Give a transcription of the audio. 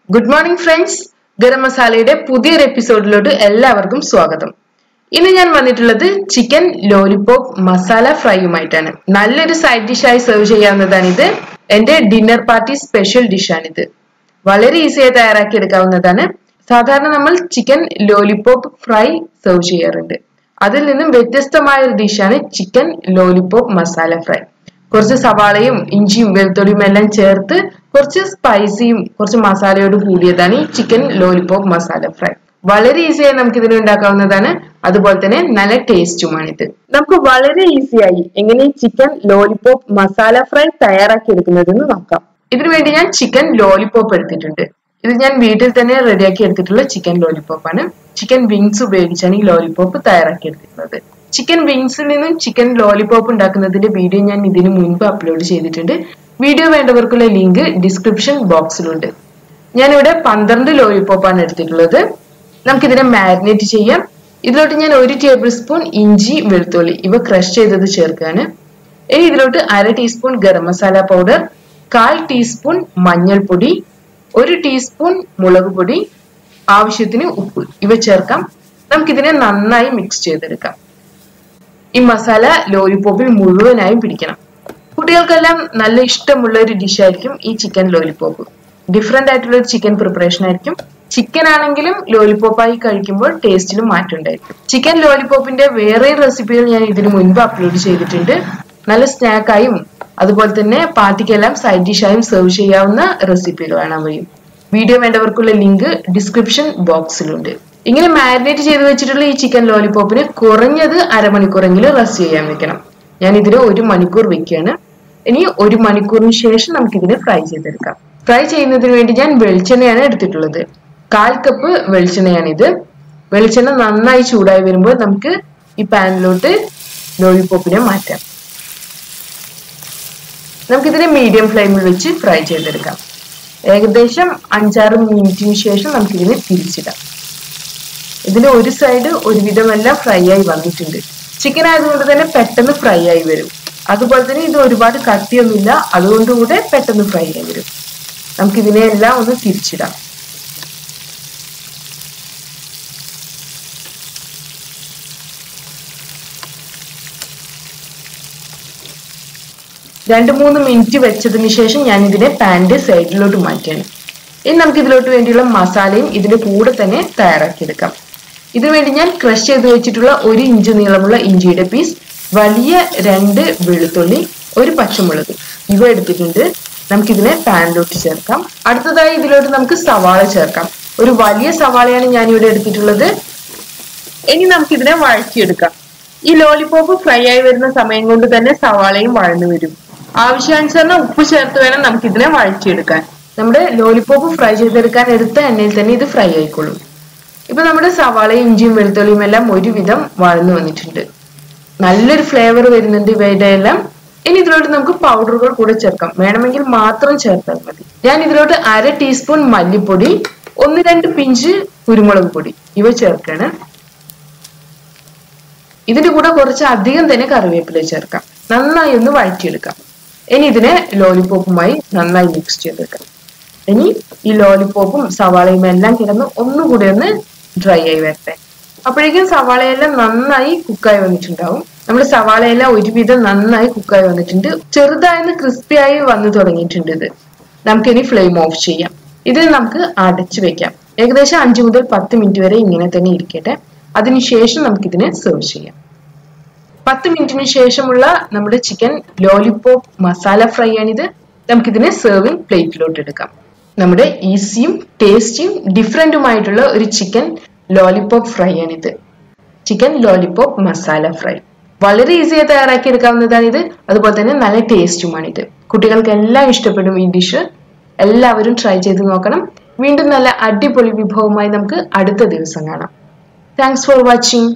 Good morning friends. Garam Masala'യുടെ പുതിയൊരു എപ്പിസോഡിലോട്ട് എല്ലാവർക്കും സ്വാഗതം. ഇന്ന് ഞാൻ വന്നിട്ടുള്ളത് ചിക്കൻ ലോലിപോപ്പ് മസാല ഫ്രൈയുമായിട്ടാണ്. നല്ലൊരു സൈഡ് ഡിഷായി സെർവ് ചെയ്യാവുന്നതാണ് ഇത്. എൻ്റെ ഡിന്നർ പാർട്ടി സ്പെഷ്യൽ ഡിഷാണിത്. വളരെ ഈസിയായി തയ്യാറാക്കി എടുക്കാവുന്നതാണ്. സാധാരണ നമ്മൾ ചിക്കൻ ലോലിപോപ്പ് ഫ്രൈ സെർവ് ചെയ്യാറുണ്ട്. അതിൽ നിന്നും വ്യത്യസ്തമായ ഒരു ഡിഷാണ് ചിക്കൻ ലോലിപോപ്പ് മസാല ഫ്രൈ. കുറച്ച് സവാളയും ഇഞ്ചിയും വെളുത്തുള്ളിയും എല്ലാം ചേർത്ത് കുറച്ച് സ്പൈസിയും കുറച്ച് മസാലയോട് കൂടിയതാണ് ഈ ചിക്കൻ ലോലിപോപ്പ് മസാല ഫ്രൈ. വളരെ ഈസിയായി നമുക്ക് ഇതിന് ഉണ്ടാക്കാവുന്നതാണ്. അതുപോലെ തന്നെ നല്ല ടേസ്റ്റുമാണിത്. നമുക്ക് വളരെ ഈസിയായി എങ്ങനെ ഈ ചിക്കൻ ലോലിപോപ്പ് മസാല ഫ്രൈ തയ്യാറാക്കി എടുക്കുന്നതെന്ന് നോക്കാം. ഇതിനു വേണ്ടി ഞാൻ ചിക്കൻ ലോലിപോപ്പ് എടുത്തിട്ടുണ്ട്. ഇത് ഞാൻ വീട്ടിൽ തന്നെ റെഡിയാക്കി എടുത്തിട്ടുള്ള ചിക്കൻ ലോലിപോപ്പ് ആണ്. ചിക്കൻ വിങ്സ് ഉപയോഗിച്ചാണ് ഈ ലോലിപോപ്പ് തയ്യാറാക്കി എടുത്തിട്ടുള്ളത്. ചിക്കൻ വിങ്സിൽ നിന്നും ചിക്കൻ ലോലിപോപ്പ് ഉണ്ടാക്കുന്നതിന്റെ വീഡിയോ ഞാൻ ഇതിനു മുൻപ് അപ്ലോഡ് ചെയ്തിട്ടുണ്ട്. വീഡിയോ വേണ്ടവർക്കുള്ള ലിങ്ക് ഡിസ്ക്രിപ്ഷൻ ബോക്സിലുണ്ട്. ഞാനിവിടെ 12 ലോലിപോപ്പാണ് എടുത്തിട്ടുള്ളത്. നമുക്കിതിനെ മാരിനേറ്റ് ചെയ്യാം. ഇതിലോട്ട് ഞാൻ 1 ടേബിൾ സ്പൂൺ ഇഞ്ചി വെളുത്തുള്ളി ഇവ ക്രഷ് ചെയ്തത് ചേർക്കാണ്. ഇനി ഇതിലോട്ട് 1/2 teaspoon garam masala powder, 1/4 teaspoon മഞ്ഞൾപ്പൊടി, 1 ടീസ്പൂൺ മുളക് പൊടി, ആവശ്യത്തിന് ഉപ്പ് ഇവ ചേർക്കാം. നമുക്കിതിനെ നന്നായി മിക്സ് ചെയ്തെടുക്കാം. ഈ മസാല ലോലിപോപ്പിൽ മുഴുവനായും പിടിക്കണം. കുട്ടികൾക്കെല്ലാം നല്ല ഇഷ്ടമുള്ള ഒരു ഡിഷായിരിക്കും ഈ ചിക്കൻ ലോലിപോപ്പ്. ഡിഫറെന്റ് ആയിട്ടുള്ള ഒരു ചിക്കൻ പ്രിപ്പറേഷൻ ആയിരിക്കും. ചിക്കൻ ആണെങ്കിലും ലോലിപോപ്പായി കഴിക്കുമ്പോൾ ടേസ്റ്റിലും മാറ്റം ഉണ്ടായിരിക്കും. ചിക്കൻ ലോലിപോപ്പിന്റെ വേറെ റെസിപ്പികൾ ഞാൻ ഇതിനു മുൻപ് അപ്ലോഡ് ചെയ്തിട്ടുണ്ട്. നല്ല സ്നാക്കായും അതുപോലെ തന്നെ പാർട്ടിക്കെല്ലാം സൈഡ് ഡിഷായും സെർവ് ചെയ്യാവുന്ന റെസിപ്പികളാണ് അവയും. വീഡിയോ വേണ്ടവർക്കുള്ള ലിങ്ക് ഡിസ്ക്രിപ്ഷൻ ബോക്സിലുണ്ട്. ഇങ്ങനെ മാരിനേറ്റ് ചെയ്ത് വെച്ചിട്ടുള്ള ഈ ചിക്കൻ ലോലിപോപ്പിന് കുറഞ്ഞത് അരമണിക്കൂറെങ്കിലും റെസ്റ്റ് ചെയ്യാൻ വെക്കണം. ഞാൻ ഇതിന് 1 മണിക്കൂർ വെക്കുകയാണ്. ഇനി 1 മണിക്കൂറിന് ശേഷം നമുക്കിതിനെ ഫ്രൈ ചെയ്തെടുക്കാം. ഫ്രൈ ചെയ്യുന്നതിന് വേണ്ടി ഞാൻ വെളിച്ചെണ്ണയാണ് എടുത്തിട്ടുള്ളത്. 1/4 കപ്പ് വെളിച്ചെണ്ണയാണിത്. വെളിച്ചെണ്ണ നന്നായി ചൂടായി വരുമ്പോൾ നമുക്ക് ഈ പാനിലോട്ട് ലോലിപോപ്പിനെ മാറ്റാം. നമുക്കിതിനെ മീഡിയം ഫ്ലെയിമിൽ വെച്ച് ഫ്രൈ ചെയ്തെടുക്കാം. ഏകദേശം 5-6 മിനിറ്റിന് ശേഷം നമുക്കിതിനെ തിരിച്ചിടാം. ഇതിന്റെ ഒരു സൈഡ് ഒരുവിധമെല്ലാം ഫ്രൈ ആയി വന്നിട്ടുണ്ട്. ചിക്കൻ ആയതുകൊണ്ട് തന്നെ പെട്ടെന്ന് ഫ്രൈ ആയി വരും. അതുപോലെ തന്നെ ഇത് ഒരുപാട് കട്ടിയൊന്നുമില്ല, അതുകൊണ്ടുകൂടെ പെട്ടെന്ന് ഫ്രൈ ആയി വരും. നമുക്ക് ഇതിനെല്ലാം ഒന്ന് തിരിച്ചിടാം. രണ്ട് 3 മിനിറ്റ് വെച്ചതിന് ശേഷം ഞാൻ ഇതിനെ പാനിന്റെ സൈഡിലോട്ട് മാറ്റിയാണ്. ഇനി നമുക്ക് ഇതിലോട്ട് വേണ്ടിയുള്ള മസാലയും ഇതിന്റെ കൂടെ തന്നെ തയ്യാറാക്കിയെടുക്കാം. ഇതിനുവേണ്ടി ഞാൻ ക്രഷ് ചെയ്ത് വെച്ചിട്ടുള്ള 1 ഇഞ്ച് നീളമുള്ള ഇഞ്ചിയുടെ പീസ്, വലിയ 2 വെളുത്തുള്ളി, 1 പച്ചമുളക് ഇവ എടുത്തിട്ടുണ്ട്. നമുക്കിതിനെ പാനിലോട്ട് ചേർക്കാം. അടുത്തതായി ഇതിലോട്ട് നമുക്ക് സവാള ചേർക്കാം. ഒരു വലിയ സവാളയാണ് ഞാൻ ഇവിടെ എടുത്തിട്ടുള്ളത്. ഇനി നമുക്കിതിനെ വഴറ്റിയെടുക്കാം. ഈ ലോലിപോപ്പ് ഫ്രൈ ആയി വരുന്ന സമയം കൊണ്ട് തന്നെ സവാളയും വഴന്നു വരും. ആവശ്യാനുസരണം ഉപ്പ് ചേർത്ത് വേണം നമുക്കിതിനെ വഴറ്റിയെടുക്കാൻ. നമ്മുടെ ലോലിപോപ്പ് ഫ്രൈ ചെയ്തെടുക്കാൻ എടുത്ത എണ്ണയിൽ തന്നെ ഇത് ഫ്രൈ ആയിക്കോളും. ഇപ്പൊ നമ്മുടെ സവാളയും ഇഞ്ചിയും വെളുത്തുള്ളിയും എല്ലാം ഒരുവിധം വഴന്നു വന്നിട്ടുണ്ട്. നല്ലൊരു ഫ്ലേവർ വരുന്നുണ്ട് ഇവയുടെ എല്ലാം. ഇനി ഇതിലോട്ട് നമുക്ക് പൗഡറുകൾ കൂടെ ചേർക്കാം. വേണമെങ്കിൽ മാത്രം ചേർത്താൽ മതി. ഞാൻ ഇതിലോട്ട് 1/2 ടീസ്പൂൺ മല്ലിപ്പൊടി, 1-2 പിഞ്ച് കുരുമുളക് പൊടി ഇവ ചേർക്കാണ്. ഇതിന്റെ കൂടെ കുറച്ച് അധികം തന്നെ കറിവേപ്പില ചേർക്കാം. നന്നായി ഒന്ന് വഴറ്റിയെടുക്കാം. ഇനി ഇതിനെ ലോലിപോപ്പുമായി നന്നായി മിക്സ് ചെയ്തെടുക്കാം. ഇനി ഈ ലോലിപോപ്പും സവാളയും എല്ലാം കിടന്ന് ഒന്നുകൂടി ഒന്ന് ഡ്രൈ ആയി വരട്ടെ. അപ്പോഴേക്കും സവാളയെല്ലാം നന്നായി കുക്കായി വന്നിട്ടുണ്ടാവും. നമ്മുടെ സവാളയെല്ലാം ഒരുവിധം നന്നായി കുക്കായി വന്നിട്ടുണ്ട്. ചെറുതായി ക്രിസ്പി ആയി വന്നു തുടങ്ങിയിട്ടുണ്ട് ഇത്. നമുക്കിനി ഫ്ലെയിം ഓഫ് ചെയ്യാം. ഇതിന് നമുക്ക് അടച്ചു വെക്കാം. ഏകദേശം 5 മുതൽ 10 മിനിറ്റ് വരെ ഇങ്ങനെ തന്നെ ഇരിക്കട്ടെ. അതിനുശേഷം നമുക്കിതിനെ സെർവ് ചെയ്യാം. 10 മിനിറ്റിന് ശേഷമുള്ള നമ്മുടെ ചിക്കൻ ലോലിപോപ്പ് മസാല ഫ്രൈ ആണിത്. നമുക്കിതിനെ സെർവിംഗ് പ്ലേറ്റിലോട്ട് എടുക്കാം. നമ്മുടെ ഈസിയും ടേസ്റ്റിയും ഡിഫറെന്റുമായിട്ടുള്ള ഒരു ചിക്കൻ ലോലിപോപ്പ് ഫ്രൈ ആണിത്. ചിക്കൻ ലോലിപോപ്പ് മസാല ഫ്രൈ വളരെ ഈസിയായി തയ്യാറാക്കി എടുക്കാവുന്നതാണിത്. അതുപോലെ തന്നെ നല്ല ടേസ്റ്റുമാണിത്. കുട്ടികൾക്ക് എല്ലാം ഇഷ്ടപ്പെടും ഈ ഡിഷ്. എല്ലാവരും ട്രൈ ചെയ്ത് നോക്കണം. വീണ്ടും നല്ല അടിപൊളി വിഭവമായി നമുക്ക് അടുത്ത ദിവസം കാണാം. Thanks for watching.